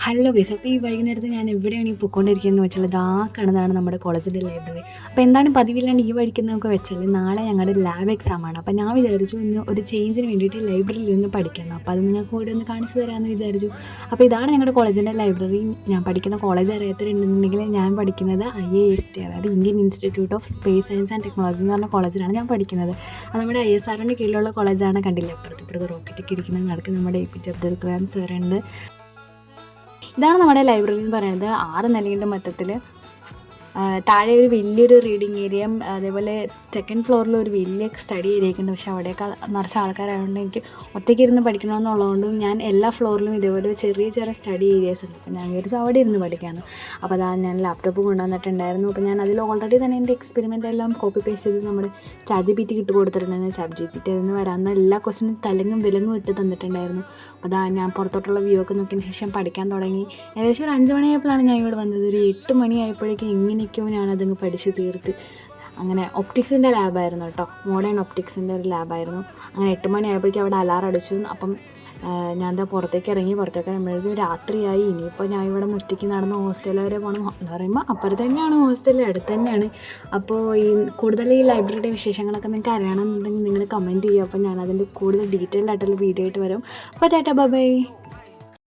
Hello guys, അപ്പോൾ ഈ വൈകുന്നേരത്ത് ഞാൻ എവിടെയാണ് ഈ പൊയ്ക്കൊണ്ടിരിക്കുന്നതെന്ന് വെച്ചാൽ ഇതാ കാണുന്നതാണ് നമ്മുടെ കോളേജിൻ്റെ ലൈബ്രറി. അപ്പോൾ എന്താണ് പതിവില്ലാണ്ട് ഈ വഴിക്കുന്നതൊക്കെ വെച്ചാൽ നാളെ ഞങ്ങളുടെ ലാബ് എക്സാമാണ്. അപ്പോൾ ഞാൻ വിചാരിച്ചു ഇന്ന് ഒരു ചേഞ്ചിന് വേണ്ടിയിട്ട് ലൈബ്രറിയിൽ ഇരുന്ന് പഠിക്കണം. അപ്പോൾ അത് നിങ്ങൾക്ക് കൂടെ ഒന്ന് കാണിച്ചു തരാമെന്ന് വിചാരിച്ചു. അപ്പോൾ ഇതാണ് ഞങ്ങളുടെ കോളേജിൻ്റെ ലൈബ്രറി. ഞാൻ പഠിക്കുന്ന കോളേജ് അറിയാത്തവരുണ്ടെന്നുണ്ടെങ്കിൽ ഞാൻ പഠിക്കുന്നത് IIST, അതായത് Indian institute of space science and technology എന്ന് പറഞ്ഞ കോളേജിലാണ് ഞാൻ പഠിക്കുന്നത്. അത് നമ്മുടെ ISROൻ്റെ കീഴിലുള്ള കോളേജാണ്. കണ്ടില്ല, ഇപ്പുറത്ത് റോക്കറ്റൊക്കെ ഇരിക്കുന്നത് നടക്കുന്ന നമ്മുടെ APJ അബ്ദുൽ കലാം സാറുണ്ട്. ഇതാണ് നമ്മുടെ ലൈബ്രറി എന്ന് പറയുന്നത്. 6 നിലയുണ്ട് മൊത്തത്തിൽ. താഴെ ഒരു വലിയൊരു റീഡിങ് ഏരിയയും അതേപോലെ സെക്കൻഡ് ഫ്ലോറിൽ ഒരു വലിയ സ്റ്റഡി ഏരിയ ഒക്കെ ഉണ്ട്. പക്ഷേ അവിടെയൊക്കെ നിറച്ച് ആൾക്കാരായതുകൊണ്ട് എനിക്ക് ഒറ്റയ്ക്ക് ഇരുന്ന് പഠിക്കണമെന്നുള്ളതുകൊണ്ടും ഞാൻ എല്ലാ ഫ്ലോറിലും ഇതേപോലെ ചെറിയ ചെറിയ സ്റ്റഡി ഏരിയാസ് ഉണ്ട്. അപ്പോൾ ഞാൻ വിചാരിച്ചു അവിടെ ഇരുന്ന് പഠിക്കാമെന്ന്. അപ്പോൾ അതാ ഞാൻ ലാപ്ടോപ്പ് കൊണ്ടുവന്നിട്ടുണ്ടായിരുന്നു. അപ്പോൾ ഞാൻ അതിൽ ഓൾറെഡി തന്നെ എൻ്റെ എക്സ്പെരിമെൻ്റ് എല്ലാം കോപ്പി പേസ്റ്റ് ചെയ്ത് നമ്മുടെ ChatGPT ഇട്ട് കൊടുത്തിട്ടുണ്ടായിരുന്നു. ChatGPT അതിന് വരാവുന്ന എല്ലാ ക്വസ്റ്റിനും തലങ്ങും വിലങ്ങും ഇട്ട് തന്നിട്ടുണ്ടായിരുന്നു. അപ്പോൾ അതാ ഞാൻ പുറത്തോട്ടുള്ള വ്യൂ ഒക്കെ നോക്കിയതിന് ശേഷം പഠിക്കാൻ തുടങ്ങി. ഏകദേശം ഒരു 5 മണിയായപ്പോഴാണ് ഞാൻ ഇവിടെ വന്നത്. ഒരു 8 മണിയായപ്പോഴേക്കും എങ്ങനെയൊക്കെയോ ഞാനതങ്ങ് പഠിച്ച് തീർത്ത്. അങ്ങനെ ഒപ്റ്റിക്സിൻ്റെ ലാബായിരുന്നു കേട്ടോ, മോഡേൺ ഒപ്റ്റിക്സിൻ്റെ ഒരു ലാബായിരുന്നു. അങ്ങനെ 8 മണിയായപ്പോഴേക്കും അവിടെ അലാറം അടിച്ചു. അപ്പം ഞാൻ എന്താ പുറത്തേക്ക് ഇറങ്ങുമ്പോഴേക്കും രാത്രിയായി. ഇനിയിപ്പോൾ ഞാൻ ഇവിടെ ഒറ്റയ്ക്ക് നടന്ന് ഹോസ്റ്റൽ വരെ പോകണം എന്ന് പറയുമ്പോൾ അപ്പുറത്ത് തന്നെയാണ് ഹോസ്റ്റൽ, അടുത്ത് തന്നെയാണ്. അപ്പോൾ കൂടുതൽ ഈ ലൈബ്രറിയുടെ വിശേഷങ്ങളൊക്കെ നിങ്ങൾക്ക് അറിയണമെന്നുണ്ടെങ്കിൽ നിങ്ങൾ കമൻറ്റ് ചെയ്യുക. അപ്പോൾ ഞാൻ അതിൻ്റെ കൂടുതൽ ഡീറ്റെയിൽ ആയിട്ടുള്ള വീഡിയോ ആയിട്ട് വരും. അപ്പോൾ ടാറ്റാ ബൈ.